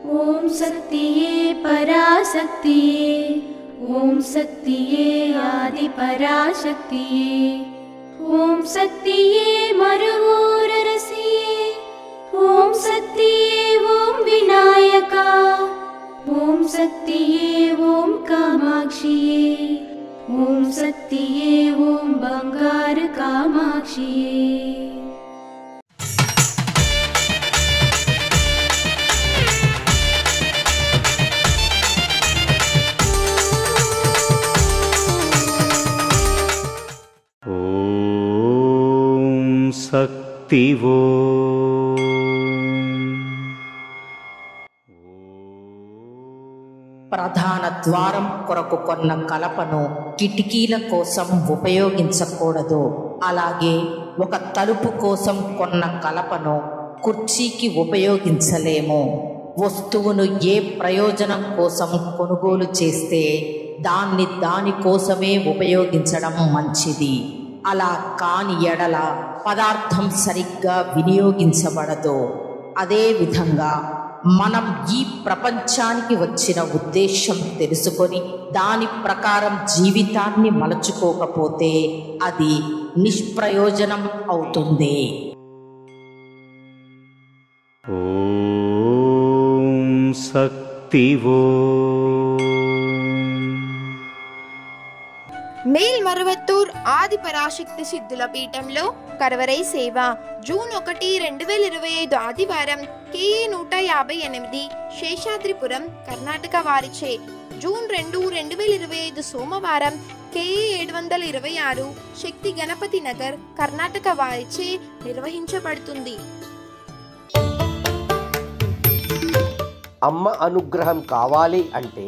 ओम शक्तिये पराशक्तिये, ओम शक्तिये आदि पराशक्तिये, ओम शक्तिये मरुवोररसिये, ओम शक्तिये ओम विनायका, ओम शक्तिये ओम कामाक्षिये, ओम शक्तिये ओम बंगार कामाक्षिये। ओम शक्ति वो ప్రధాన ద్వారం కొరకు కొన్న కలపను కిటికీల కోసం ఉపయోగించకూడదు. అలాగే ఒక తలుపు కోసం కొన్న కలపను కుర్చీకి ఉపయోగించలేము. వస్తువును ఏ ప్రయోజనం కోసం కొనుగోలు చేస్తే దాని కోసమే ఉపయోగించడం మంచిది. అలా కాని ఎడల పదార్థం సరిగ్గా వినియోగించబడదు. అదేవిధంగా మనం ఈ ప్రపంచానికి వచ్చిన ఉద్దేశం తెలుసుకొని దాని ప్రకారం జీవితాన్ని మలచుకోకపోతే అది నిష్ప్రయోజనం అవుతుంది. ఓం శక్తి वो మేల్మరువత్తూర్ ఆది పరాశక్తి సిద్ధుల పీఠంలో కరవరై సేవ జూన్ 1, 2025 ఆదివారం KA 158 శేషాద్రిపురం కర్ణాటక వారిచే, జూన్ 2, 2025 సోమవారం KA 726 శక్తి గణపతి నగర్ కర్ణాటక వారిచే నిర్వహించబడుతుంది. అమ్మ అనుగ్రహం కావాలి అంటే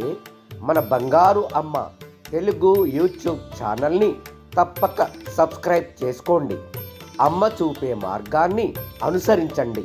మన బంగారు అమ్మ తెలుగు యూట్యూబ్ ఛానల్ని తప్పక సబ్స్క్రైబ్ చేసుకోండి. అమ్మ చూపే మార్గాన్ని అనుసరించండి.